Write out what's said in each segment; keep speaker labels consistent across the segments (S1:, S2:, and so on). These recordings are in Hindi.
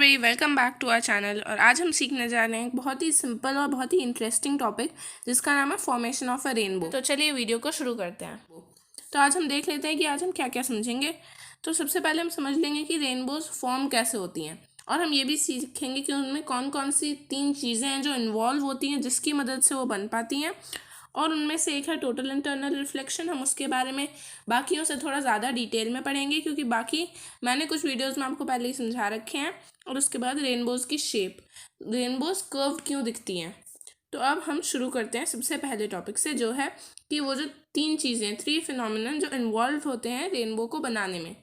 S1: Everybody, welcome back to our channel. और आज हम सीखने जा रहे हैं एक बहुत ही सिंपल और बहुत ही इंटरेस्टिंग टॉपिक जिसका नाम है फॉर्मेशन ऑफ अ रेनबो। तो चलिए वीडियो को शुरू करते हैं। तो आज हम देख लेते हैं कि आज हम क्या क्या समझेंगे। तो सबसे पहले हम समझ लेंगे कि रेनबोज फॉर्म कैसे होती हैं, और हम ये भी सीखेंगे कि उनमें कौन कौन सी 3 चीज़ें हैं जो इन्वॉल्व होती हैं जिसकी मदद से वो बन पाती हैं। और उनमें से एक है टोटल इंटरनल रिफ्लेक्शन। हम उसके बारे में बाकियों से थोड़ा ज़्यादा डिटेल में पढ़ेंगे, क्योंकि बाकी मैंने कुछ वीडियोस में आपको पहले ही समझा रखे हैं। और उसके बाद रेनबोज़ की शेप, रेनबोज कर्व क्यों दिखती हैं। तो अब हम शुरू करते हैं सबसे पहले टॉपिक से, जो है कि वो जो 3 चीज़ें, 3 फिनोमिनन जो इन्वॉल्व होते हैं रेनबो को बनाने में।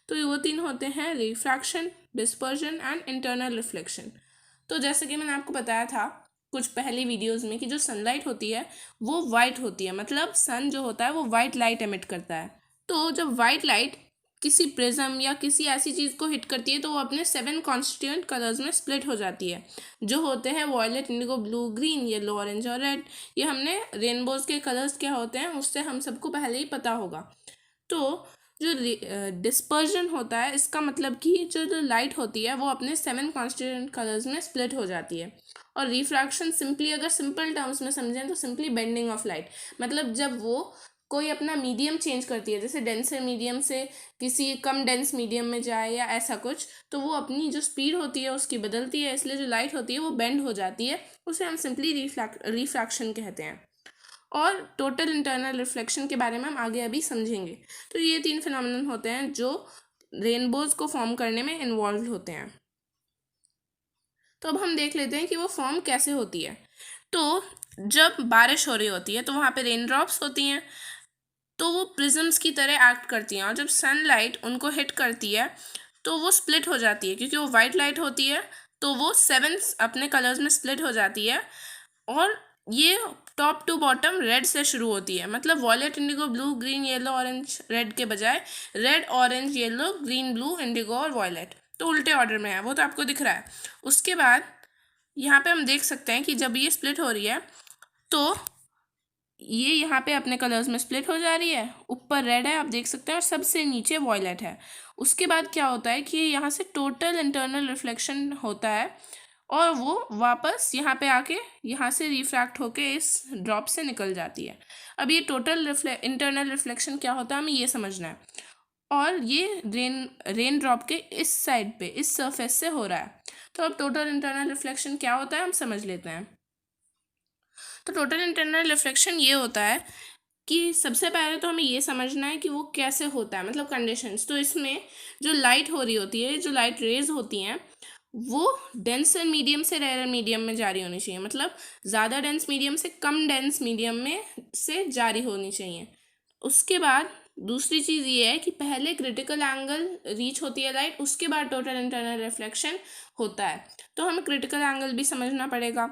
S1: तो वो 3 होते हैं refraction, dispersion and internal reflection. तो जैसे कि मैंने आपको बताया था कुछ पहली वीडियोस में कि जो सनलाइट होती है वो वाइट होती है, मतलब सन जो होता है वो वाइट लाइट एमिट करता है। तो जब वाइट लाइट किसी प्रिज्म या किसी ऐसी चीज़ को हिट करती है तो वो अपने 7 कॉन्स्टिट्यूएंट कलर्स में स्प्लिट हो जाती है, जो होते हैं violet, indigo, blue, green, yellow, orange और रेड। ये हमने रेनबोज के कलर्स क्या होते हैं उससे हम सबको पहले ही पता होगा। तो जो डिस्पर्जन होता है, इसका मतलब कि जो लाइट होती है वो अपने 7 कॉन्स्टिट्यूएंट कलर्स में स्प्लिट हो जाती है। और रिफ्रैक्शन सिंपली, अगर सिंपल टर्म्स में समझें तो सिंपली बेंडिंग ऑफ लाइट, मतलब जब वो कोई अपना मीडियम चेंज करती है, जैसे डेंसर मीडियम से किसी कम डेंस मीडियम में जाए या ऐसा कुछ, तो वो अपनी जो स्पीड होती है उसकी बदलती है, इसलिए जो लाइट होती है वो बेंड हो जाती है। उसे हम सिंपली रिफ्रैक्शन कहते हैं। और टोटल इंटरनल रिफ्लेक्शन के बारे में हम आगे अभी समझेंगे। तो ये 3 फिनोमिनन होते हैं जो रेनबोज को फॉर्म करने में इन्वॉल्व होते हैं। तो अब हम देख लेते हैं कि वो फॉर्म कैसे होती है। तो जब बारिश हो रही होती है तो वहाँ पे रेन ड्रॉप्स होती हैं, तो वो प्रिज्म्स की तरह एक्ट करती हैं, और जब सनलाइट उनको हिट करती है तो वो स्प्लिट हो जाती है, क्योंकि वो वाइट लाइट होती है तो वो 7 अपने कलर्स में स्प्लिट हो जाती है। और ये टॉप टू बॉटम रेड से शुरू होती है, मतलब violet, indigo, blue, green, yellow, orange, red के बजाय red, orange, yellow, green, blue, indigo और वॉयलेट। तो उल्टे ऑर्डर में है, वो तो आपको दिख रहा है। उसके बाद यहाँ पे हम देख सकते हैं कि जब ये स्प्लिट हो रही है तो ये यहाँ पे अपने कलर्स में स्प्लिट हो जा रही है। ऊपर रेड है, आप देख सकते हैं, और सबसे नीचे वॉयलेट है। उसके बाद क्या होता है कि यहाँ से टोटल इंटरनल रिफ्लेक्शन होता है, और वो वापस यहाँ पे आके यहाँ से रिफ्रैक्ट होके इस ड्रॉप से निकल जाती है। अब ये टोटल इंटरनल रिफ्लेक्शन क्या होता है हमें ये समझना है। और ये रेन ड्रॉप के इस साइड पे, इस सरफेस से हो रहा है। तो अब टोटल इंटरनल रिफ्लेक्शन क्या होता है हम समझ लेते हैं। तो टोटल इंटरनल रिफ्लेक्शन ये होता है कि सबसे पहले तो हमें ये समझना है कि वो कैसे होता है, मतलब कंडीशंस। तो इसमें जो लाइट हो रही होती है, जो लाइट रेज होती हैं, वो डेंसर मीडियम से रेयर मीडियम में जारी होनी चाहिए, मतलब ज़्यादा डेंस मीडियम से कम डेंस मीडियम में से जारी होनी चाहिए। उसके बाद दूसरी चीज़ ये है कि पहले क्रिटिकल एंगल रीच होती है लाइट, उसके बाद टोटल इंटरनल रिफ्लेक्शन होता है। तो हमें क्रिटिकल एंगल भी समझना पड़ेगा।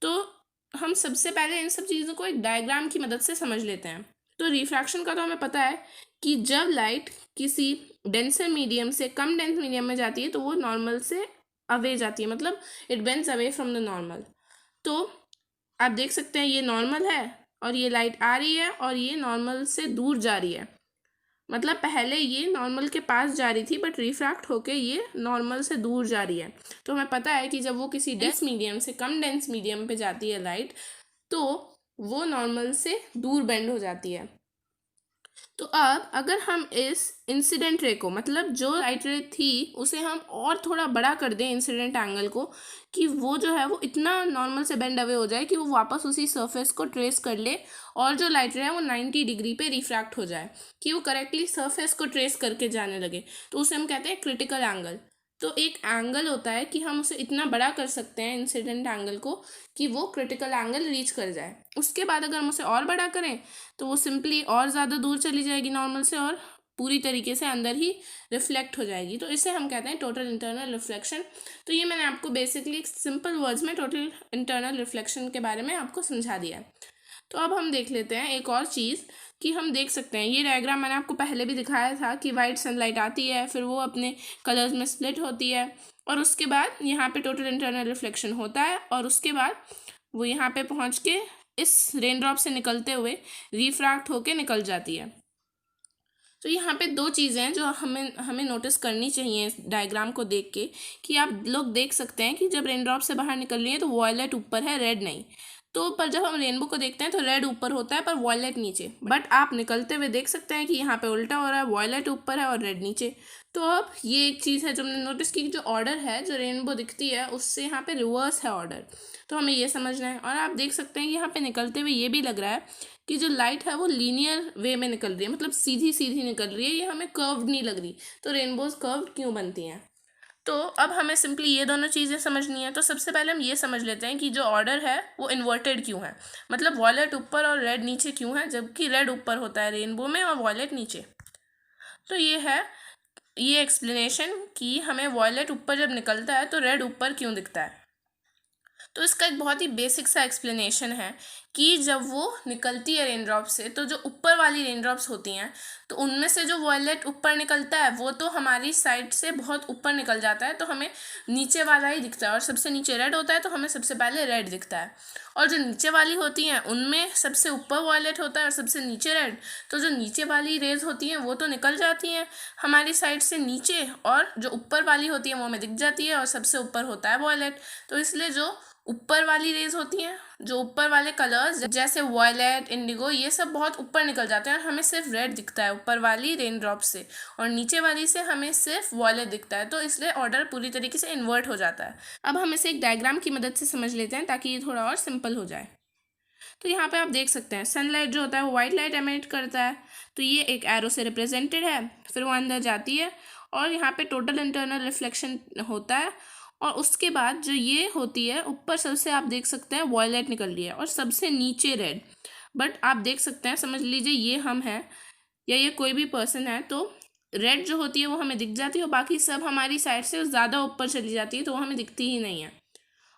S1: तो हम सबसे पहले इन सब चीज़ों को एक डायग्राम की मदद से समझ लेते हैं। तो रिफ्रैक्शन का तो हमें पता है कि जब लाइट किसी डेंसर मीडियम से कम डेंस मीडियम में जाती है तो वो नॉर्मल से अवे जाती है, मतलब it bends away from the normal. तो आप देख सकते हैं ये नॉर्मल है और ये लाइट आ रही है और ये नॉर्मल से दूर जा रही है, मतलब पहले ये नॉर्मल के पास जा रही थी बट रिफ्रैक्ट होके ये नॉर्मल से दूर जा रही है। तो हमें पता है कि जब वो किसी डेंस मीडियम से कम डेंस मीडियम पे जाती है लाइट, तो वो नॉर्मल से दूर बेंड हो जाती है। तो अब अगर हम इस इंसिडेंट रे को, मतलब जो लाइट रे थी उसे हम और थोड़ा बड़ा कर दें इंसिडेंट एंगल को, कि वो जो है वो इतना नॉर्मल से बेंड अवे हो जाए कि वो वापस उसी सरफेस को ट्रेस कर ले, और जो लाइट रे है वो 90 डिग्री पे रिफ्रैक्ट हो जाए, कि वो करेक्टली सरफेस को ट्रेस करके जाने लगे, तो उसे हम कहते हैं क्रिटिकल एंगल। तो एक एंगल होता है कि हम उसे इतना बड़ा कर सकते हैं इंसिडेंट एंगल को कि वो क्रिटिकल एंगल रीच कर जाए। उसके बाद अगर हम उसे और बड़ा करें तो वो सिंपली और ज़्यादा दूर चली जाएगी नॉर्मल से, और पूरी तरीके से अंदर ही रिफ्लेक्ट हो जाएगी। तो इसे हम कहते हैं टोटल इंटरनल रिफ्लेक्शन। तो ये मैंने आपको बेसिकली सिंपल वर्ड्स में टोटल इंटरनल रिफ्लेक्शन के बारे में आपको समझा दिया है। तो अब हम देख लेते हैं एक और चीज़, कि हम देख सकते हैं ये डायग्राम मैंने आपको पहले भी दिखाया था कि वाइट सनलाइट आती है, फिर वो अपने कलर्स में स्प्लिट होती है, और उसके बाद यहाँ पे टोटल इंटरनल रिफ्लेक्शन होता है, और उसके बाद वो यहाँ पे पहुँच के इस रेन ड्रॉप से निकलते हुए रिफ्रैक्ट होके निकल जाती है। तो यहाँ पे दो चीज़ें हैं जो हमें हमें नोटिस करनी चाहिए इस डायग्राम को देख के, कि आप लोग देख सकते हैं कि जब रेन ड्रॉप से बाहर निकल रही है तो वॉयलेट ऊपर है, रेड नहीं। तो पर जब हम रेनबो को देखते हैं तो रेड ऊपर होता है पर वॉयलेट नीचे। बट आप निकलते हुए देख सकते हैं कि यहाँ पे उल्टा हो रहा है, वॉयलेट ऊपर है और रेड नीचे। तो अब ये एक चीज़ है जो हमने नोटिस की, जो ऑर्डर है जो रेनबो दिखती है उससे यहाँ पे रिवर्स है ऑर्डर। तो हमें ये समझना है। और आप देख सकते हैं कि यहाँ पे निकलते हुए ये भी लग रहा है कि जो लाइट है वो लीनियर वे में निकल रही है, मतलब सीधी सीधी निकल रही है, ये हमें कर्व्ड नहीं लग रही। तो रेनबोज कर्व्ड क्यों बनती हैं? तो अब हमें सिंपली ये दोनों चीज़ें समझनी है। तो सबसे पहले हम ये समझ लेते हैं कि जो ऑर्डर है वो इन्वर्टेड क्यों है, मतलब वॉयलेट ऊपर और रेड नीचे क्यों है, जबकि रेड ऊपर होता है रेनबो में और वॉयलेट नीचे। तो ये है ये एक्सप्लेनेशन कि हमें वॉयलेट ऊपर जब निकलता है तो रेड ऊपर क्यों दिखता है। तो इसका एक बहुत ही बेसिक सा एक्सप्लेनेशन है कि जब वो निकलती है रेन ड्रॉप से तो जो ऊपर वाली रेन ड्रॉप्स होती हैं तो उनमें से जो वॉयलेट ऊपर निकलता है वो तो हमारी साइड से बहुत ऊपर निकल जाता है, तो हमें नीचे वाला ही दिखता है। और सबसे नीचे रेड होता है तो हमें सबसे पहले रेड दिखता है। और जो नीचे वाली होती हैं उनमें सबसे ऊपर वॉयलेट होता है और सबसे नीचे रेड। तो जो नीचे वाली रेज होती हैं वो तो निकल जाती हैं हमारी साइड से नीचे, और जो ऊपर वाली होती है वो हमें दिख जाती है और सबसे ऊपर होता है वॉयलेट। तो इसलिए जो ऊपर वाली रेज होती हैं, जो ऊपर वाले कलर्स जैसे वॉयलेट, इंडिगो, ये सब बहुत ऊपर निकल जाते हैं और हमें सिर्फ रेड दिखता है ऊपर वाली रेन ड्रॉप से, और नीचे वाली से हमें सिर्फ वॉयलेट दिखता है। तो इसलिए ऑर्डर पूरी तरीके से इन्वर्ट हो जाता है। अब हम इसे एक डायग्राम की मदद से समझ लेते हैं ताकि ये थोड़ा और सिंपल हो जाए। तो यहाँ पे आप देख सकते हैं सनलाइट जो होता है वो वाइट लाइट एमिट करता है, तो ये एक एरो से रिप्रेजेंटेड है। फिर वो अंदर जाती है और यहाँ पे टोटल इंटरनल रिफ्लेक्शन होता है। और उसके बाद जो ये होती है ऊपर सबसे आप देख सकते हैं वॉयलेट निकल रही है और सबसे नीचे रेड। बट आप देख सकते हैं, समझ लीजिए ये हम हैं या ये कोई भी पर्सन है, तो रेड जो होती है वो हमें दिख जाती है और बाकी सब हमारी साइड से ज़्यादा ऊपर चली जाती है तो वो हमें दिखती ही नहीं है।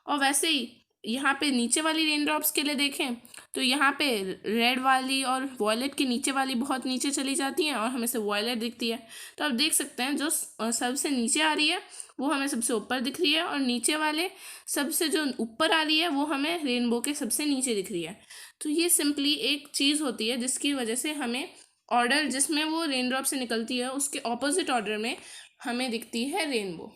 S1: और वैसे ही यहाँ पे नीचे वाली रेन ड्रॉप्स के लिए देखें तो यहाँ पे रेड वाली और वॉयलेट के नीचे वाली बहुत नीचे चली जाती हैं और हमें से वॉयलेट दिखती है। तो आप देख सकते हैं जो सबसे नीचे आ रही है वो हमें सबसे ऊपर दिख रही है, और नीचे वाले सबसे जो ऊपर आ रही है वो हमें रेनबो के सबसे नीचे दिख रही है। तो ये सिंपली एक चीज़ होती है जिसकी वजह से हमें ऑर्डर जिसमें वो रेन ड्रॉप से निकलती है उसके ऑपोजिट ऑर्डर में हमें दिखती है रेनबो।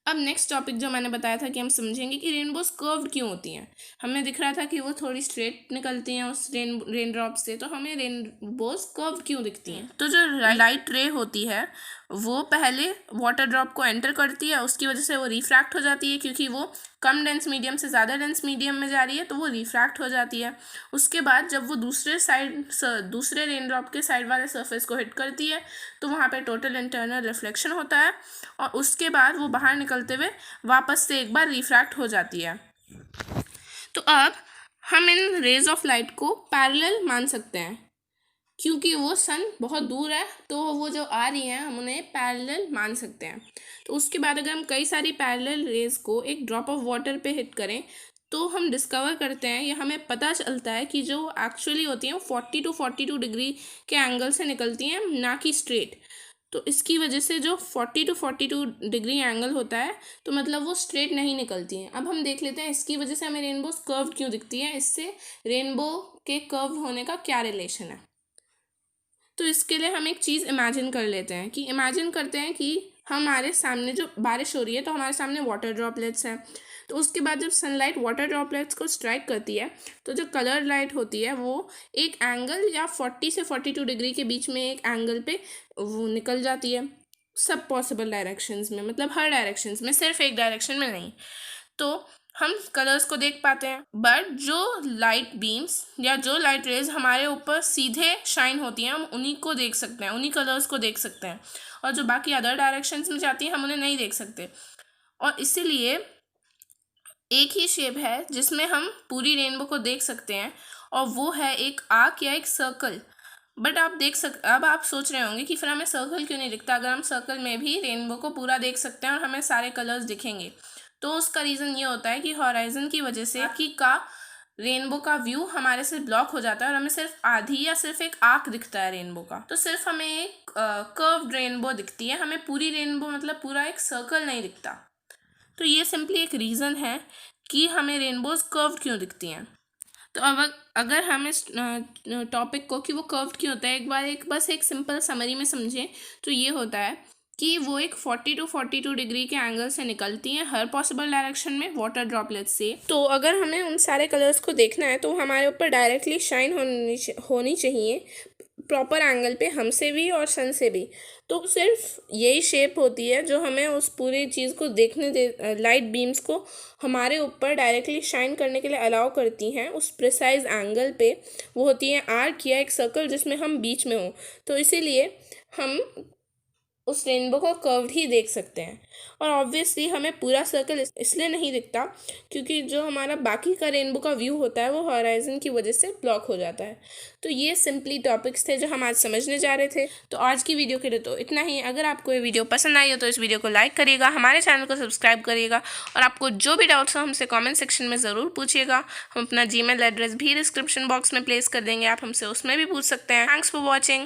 S1: अब नेक्स्ट टॉपिक जो मैंने बताया था कि हम समझेंगे कि रेनबोज कर्व्ड क्यों होती हैं। हमें दिख रहा था कि वो थोड़ी स्ट्रेट निकलती हैं उस रेन ड्रॉप से, तो हमें रेनबोज कर्व्ड क्यों दिखती हैं। तो जो लाइट रे होती है वो पहले वाटर ड्रॉप को एंटर करती है, उसकी वजह से वो रिफ्रैक्ट हो जाती है, क्योंकि वो कम डेंस मीडियम से ज़्यादा डेंस मीडियम में जा रही है तो वो रिफ्रैक्ट हो जाती है। उसके बाद जब वो दूसरे रेन ड्रॉप के साइड वाले सरफेस को हिट करती है तो वहाँ पे टोटल इंटरनल रिफ्लेक्शन होता है, और उसके बाद वो बाहर निकलते हुए वापस से एक बार रिफ्रैक्ट हो जाती है। तो अब हम इन रेज ऑफ लाइट को पैरेलल मान सकते हैं, क्योंकि वो सन बहुत दूर है तो वो जो आ रही हैं हम उन्हें पैरेलल मान सकते हैं। तो उसके बाद अगर हम कई सारी पैरेलल रेज को एक ड्रॉप ऑफ वाटर पे हिट करें तो हम डिस्कवर करते हैं या हमें पता चलता है कि जो एक्चुअली होती हैं वो 40 to 42 डिग्री के एंगल से निकलती हैं, ना कि स्ट्रेट। तो इसकी वजह से जो 40 to 42 डिग्री एंगल होता है तो मतलब वो स्ट्रेट नहीं निकलती हैं। अब हम देख लेते हैं इसकी वजह से हमें रेनबो कर्व क्यों दिखती है, इससे रेनबो के कर्व होने का क्या रिलेशन है। तो इसके लिए हम एक चीज़ इमेजिन कर लेते हैं कि इमेजिन करते हैं कि हमारे सामने जो बारिश हो रही है तो हमारे सामने वाटर ड्रॉपलेट्स हैं। तो उसके बाद जब सनलाइट वाटर ड्रॉपलेट्स को स्ट्राइक करती है तो जो कलर लाइट होती है वो एक एंगल या 40 से 42 डिग्री के बीच में एक एंगल पे वो निकल जाती है, सब पॉसिबल डायरेक्शंस में, मतलब हर डायरेक्शंस में, सिर्फ एक डायरेक्शन में नहीं। तो हम कलर्स को देख पाते हैं, बट जो लाइट बीम्स या जो लाइट रेज हमारे ऊपर सीधे शाइन होती हैं हम उन्हीं को देख सकते हैं, उन्हीं कलर्स को देख सकते हैं, और जो बाकी अदर डायरेक्शंस में जाती हैं हम उन्हें नहीं देख सकते। और इसीलिए एक ही शेप है जिसमें हम पूरी रेनबो को देख सकते हैं, और वो है एक आर्क या एक सर्कल। बट अब आप सोच रहे होंगे कि फिर हमें सर्कल क्यों नहीं दिखता, अगर हम सर्कल में भी रेनबो को पूरा देख सकते हैं और हमें सारे कलर्स दिखेंगे। तो उसका रीज़न ये होता है कि हॉराइजन की वजह से रेनबो का व्यू हमारे से ब्लॉक हो जाता है और हमें सिर्फ आधी या सिर्फ एक आर्क दिखता है रेनबो का। तो सिर्फ हमें एक कर्व्ड रेनबो दिखती है, हमें पूरी रेनबो मतलब पूरा एक सर्कल नहीं दिखता। तो ये सिंपली एक रीज़न है कि हमें रेनबोज कर्व्ड क्यों दिखती हैं। तो अब अगर हम इस टॉपिक को कि वो कर्व्ड क्यों होता है बस एक सिंपल समरी में समझें तो ये होता है कि वो एक 40 to 42 डिग्री के एंगल से निकलती हैं हर पॉसिबल डायरेक्शन में वाटर ड्रॉपलेट्स से। तो अगर हमें उन सारे कलर्स को देखना है तो हमारे ऊपर डायरेक्टली शाइन होनी चाहिए प्रॉपर एंगल पे, हमसे भी और सन से भी। तो सिर्फ यही शेप होती है जो हमें उस पूरी चीज़ को देखने दे, लाइट बीम्स को हमारे ऊपर डायरेक्टली शाइन करने के लिए अलाउ करती हैं उस प्रिसाइज एंगल पे। वो होती है आर्क या एक सर्कल जिसमें हम बीच में हों। तो इसीलिए हम उस रेनबो को कर्व्ड ही देख सकते हैं। और ऑब्वियसली हमें पूरा सर्कल इसलिए नहीं दिखता क्योंकि जो हमारा बाकी का रेनबो का व्यू होता है वो हॉराइजन की वजह से ब्लॉक हो जाता है। तो ये सिंपली टॉपिक्स थे जो हम आज समझने जा रहे थे। तो आज की वीडियो के लिए तो इतना ही। अगर आपको ये वीडियो पसंद आई हो तो इस वीडियो को लाइक करिएगा, हमारे चैनल को सब्सक्राइब करिएगा और आपको जो भी डाउट्स हो हमसे कॉमेंट सेक्शन में ज़रूर पूछिएगा। हम अपना जीमेल एड्रेस भी डिस्क्रिप्शन बॉक्स में प्लेस कर देंगे, आप हमसे उसमें भी पूछ सकते हैं। Thanks for watching.